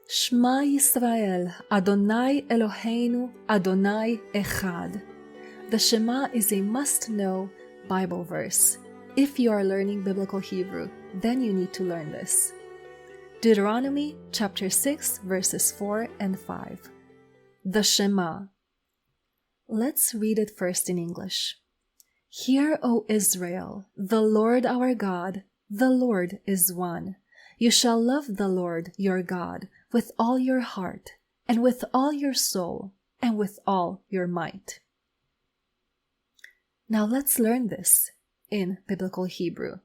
Shema Yisra'el, Adonai Eloheinu, Adonai Echad. The Shema is a must-know Bible verse. If you are learning Biblical Hebrew, then you need to learn this. Deuteronomy chapter 6, verses 4 and 5. The Shema. Let's read it first in English. Hear, O Israel, the Lord our God, the Lord is one. You shall love the Lord your God with all your heart, and with all your soul, and with all your might. Now let's learn this in Biblical Hebrew.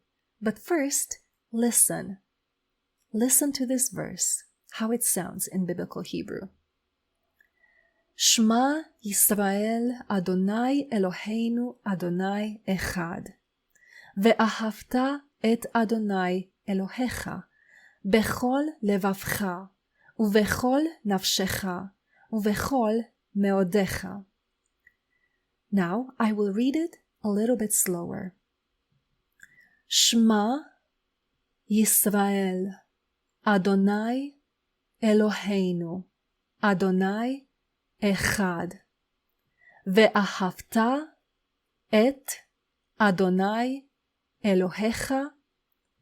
But first, listen. Listen to this verse, how it sounds in Biblical Hebrew. Shema Yisra'el, Adonai Eloheinu, Adonai Echad. Ve'ahavta et Adonai Elohecha, bechol levavcha, uvechol nafshecha, uvechol meodecha. Now I will read it a little bit slower. Shema Yisra'el, Adonai Eloheinu, Adonai Echad. Ve'ahavta et Adonai Elohecha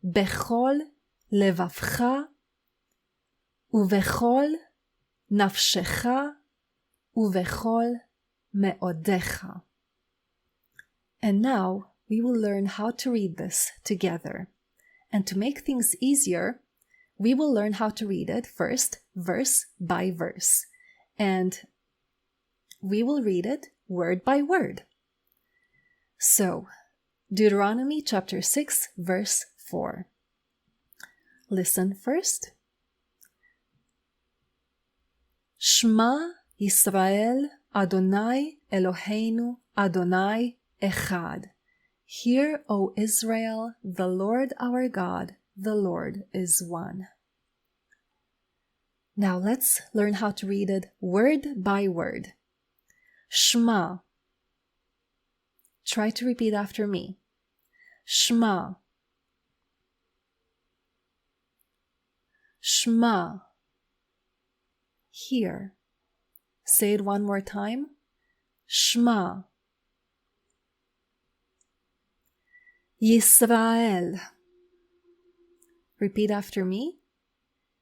bechol levavcha uvechol nafshecha uvechol meodecha. And now we will learn how to read this together. And to make things easier, we will learn how to read it first, verse by verse. And we will read it word by word. So, Deuteronomy chapter 6, verse 4. Listen first. Shema Yisra'el, Adonai Eloheinu, Adonai Echad. Hear, O Israel, the Lord our God, the Lord is one. Now let's learn how to read it word by word. Shema. Try to repeat after me. Shema. Shema. Hear. Say it one more time. Shema. Yisra'el. Repeat after me.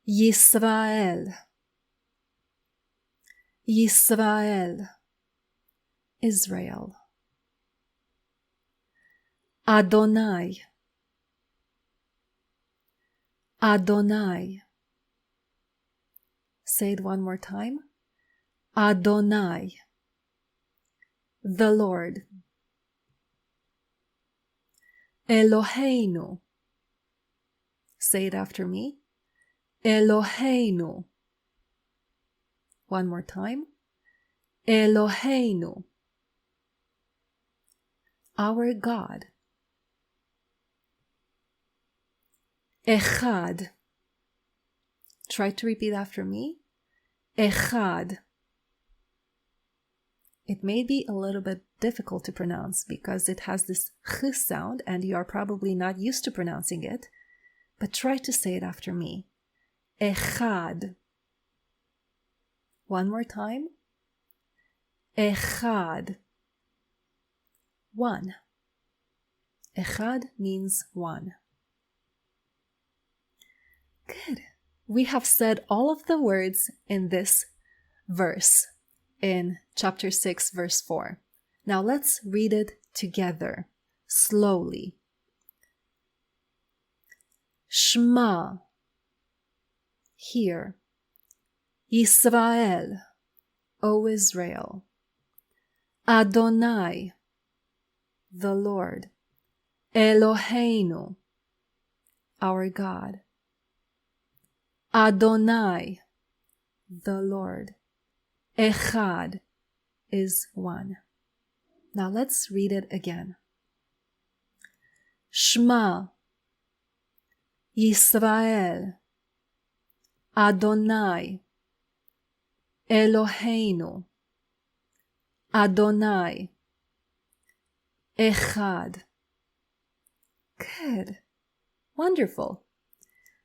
Yisra'el. Yisra'el. Israel. Adonai. Adonai. Say it one more time. Adonai. The Lord. Eloheinu. Say it after me. Eloheinu. One more time. Eloheinu. Our God. Echad. Try to repeat after me. Echad. It may be a little bit difficult to pronounce because it has this ch sound and you are probably not used to pronouncing it, but try to say it after me. Echad. One more time. Echad. One. Echad means one. Good. We have said all of the words in this verse in chapter 6, verse 4. Now let's read it together, slowly. Shema. Hear. Yisra'el, O Israel. Adonai, the Lord. Eloheinu, our God. Adonai, the Lord. Echad is one. Now let's read it again. Shema Yisra'el, Adonai Eloheinu, Adonai Echad. Good. Wonderful.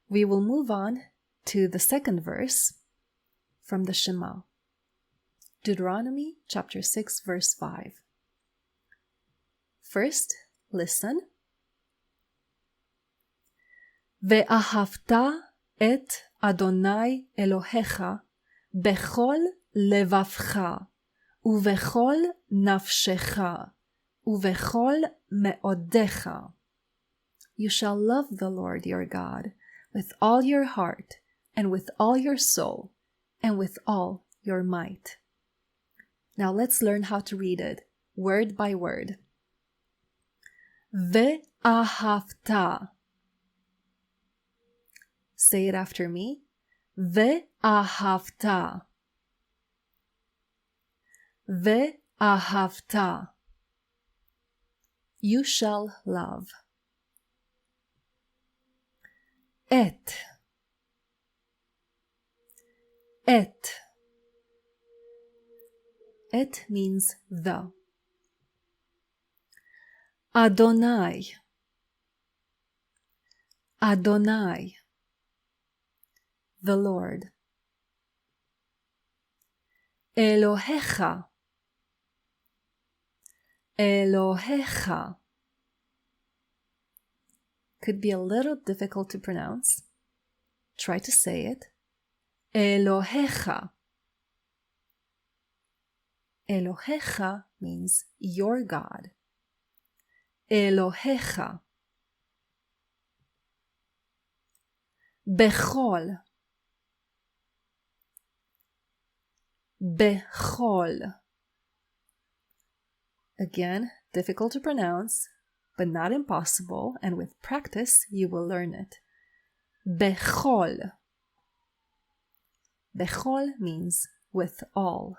We will move on to the second verse from the Shema. Deuteronomy chapter 6 verse 5. First, listen. ואהבת את אדוני אלוהיך בכל לבבך ובכל נפשך ובכל מאודיך. You shall love the Lord your God with all your heart and with all your soul and with all your might. Now let's learn how to read it word by word. ואהבת. Say it after me. ואהבת. ואהבת. You shall love. את. את. It means the. Adonai. Adonai. The Lord. Elohecha. Elohecha. Could be a little difficult to pronounce. Try to say it. Elohecha. Elohecha means your God. Elohecha. Bechol. Bechol. Again, difficult to pronounce, but not impossible, and with practice you will learn it. Bechol. Bechol means with all.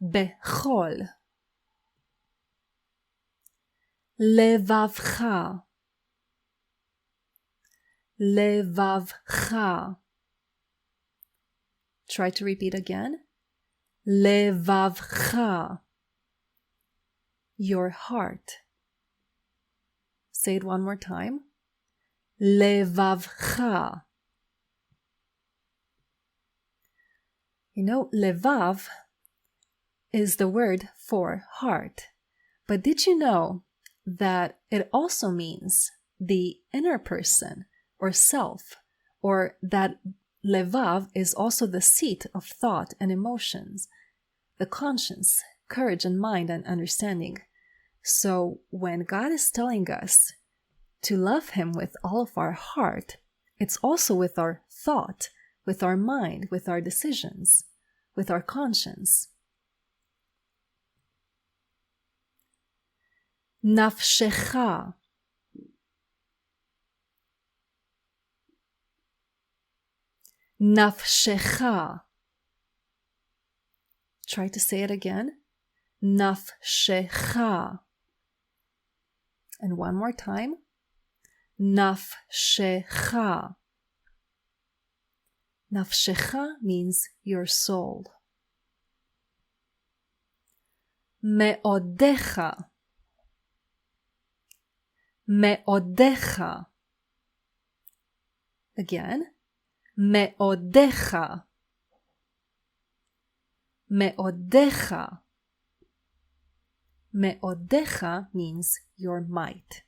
Bechol. Levavcha. Levavcha. Try to repeat again. Levavcha. Your heart. Say it one more time. Levavcha. You know, levav is the word for heart. But did you know that it also means the inner person or self, or that levav is also the seat of thought and emotions, the conscience, courage and mind and understanding. So when God is telling us to love Him with all of our heart, it's also with our thought, with our mind, with our decisions, with our conscience. Nafshecha. Nafshecha. Try to say it again. Nafshecha. And one more time. Nafshecha. Nafshecha means your soul. Meodecha. Meodecha. Again. Meodecha. Meodecha. Meodecha means your might.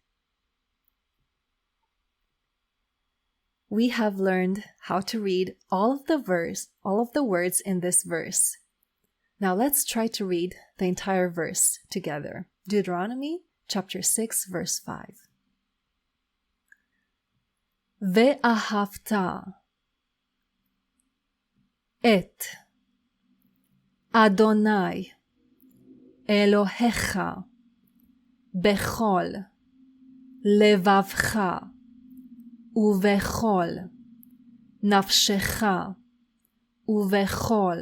We have learned how to read all of the words in this verse. Now let's try to read the entire verse together. Deuteronomy chapter 6 verse 5. ואהבת את אדוני אלוהיך בכל לבבך ובכל נפשך ובכל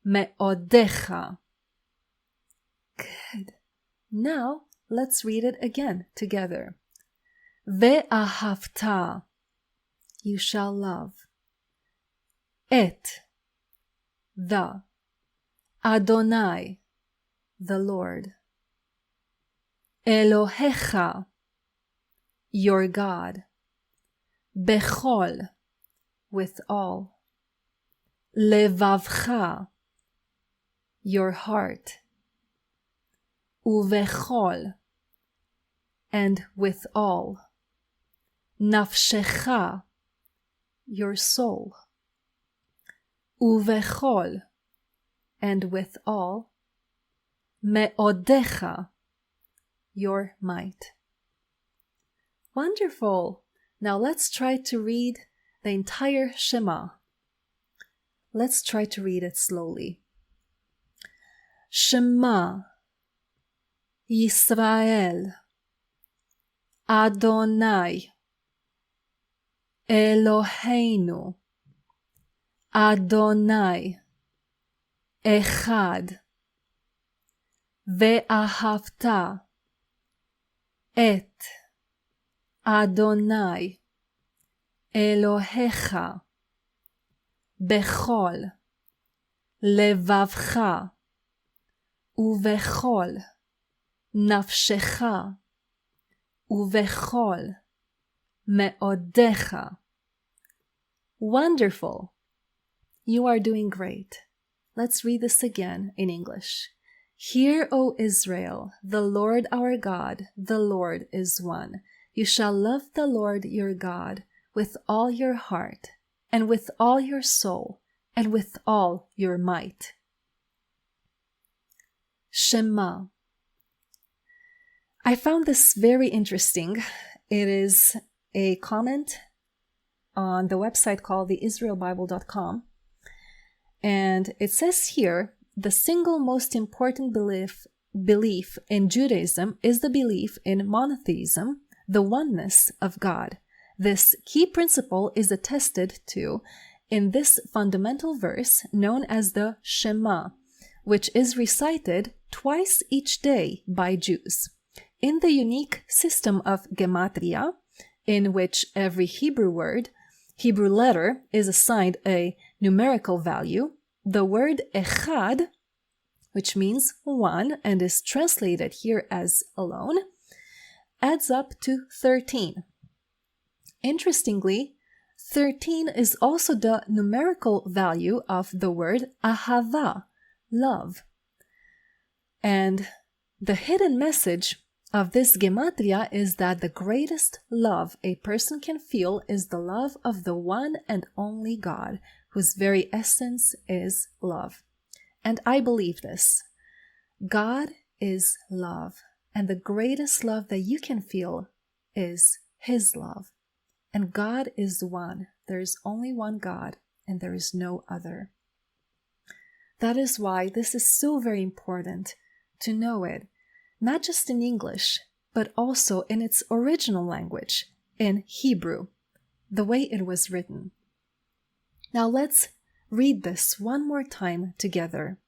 מאודיך. Good. Now let's read it again together. ואהבת, you shall love. את, the, Adonai, the Lord. Elohecha, your God. Bechol, with all. לבבך, your heart, ובכל, and with all, נפשך, your soul, ובכל, and with all, מאודך, your might. Wonderful! Now let's try to read the entire Shema. Let's try to read it slowly. Shema, Yisra'el, Adonai, Eloheinu, Adonai, Echad, ve'ahavta, et, Adonai, Elohecha, bechol, לבבך, ובכל, נפשך, ובכל, מאודך. Wonderful! You are doing great. Let's read this again in English. Hear, O Israel, the Lord our God, the Lord is one. You shall love the Lord your God with all your heart, and with all your soul, and with all your might. Shema. I found this very interesting. It is a comment on the website called theisraelbible.com. And it says here, the single most important belief in Judaism is the belief in monotheism, the oneness of God. This key principle is attested to in this fundamental verse known as the Shema, which is recited twice each day by Jews. In the unique system of gematria, in which every Hebrew letter is assigned a numerical value, the word Echad, which means one and is translated here as alone, adds up to 13. Interestingly, 13 is also the numerical value of the word ahava, love. And the hidden message of this gematria is that the greatest love a person can feel is the love of the one and only God, whose very essence is love. And I believe this. God is love, and the greatest love that you can feel is His love. And God is one. There is only one God, and there is no other. That is why this is so very important to know it, not just in English, but also in its original language, in Hebrew, the way it was written. Now let's read this one more time together.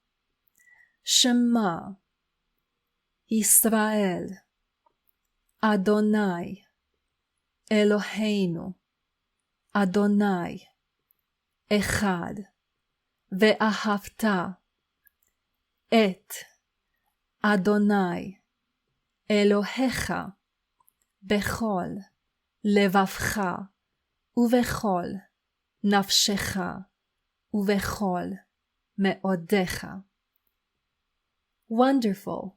Shema, Yisra'el, Adonai, Eloheinu, Adonai, Echad, ve'ahavta, et, Adonai, Elohecha, bechol, לבבך, ובכל, נפשך, ובכל, מאודך. Wonderful!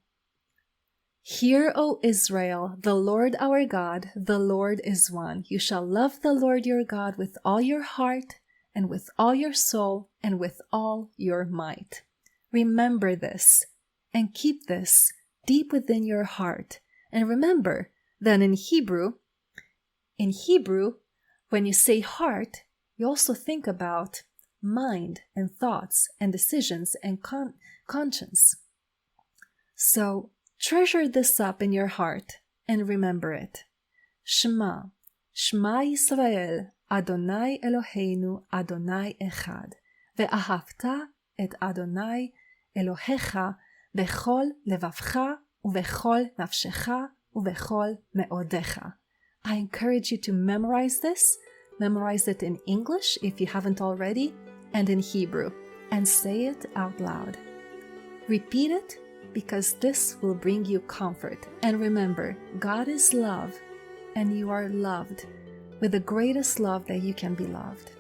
Hear, O Israel, the Lord our God, the Lord is one. You shall love the Lord your God with all your heart, and with all your soul, and with all your might. Remember this, and keep this deep within your heart. And remember that in Hebrew, when you say heart, you also think about mind and thoughts and decisions and conscience. So treasure this up in your heart and remember it. Shema, Shema Yisra'el, Adonai Eloheinu, Adonai Echad, ve'ahavta et Adonai Elohecha bechol levavcha ubechol nafshecha ubechol meodecha. I encourage you to memorize this. Memorize it in English if you haven't already, and in Hebrew, and say it out loud. Repeat it because this will bring you comfort. And remember, God is love, and you are loved with the greatest love that you can be loved.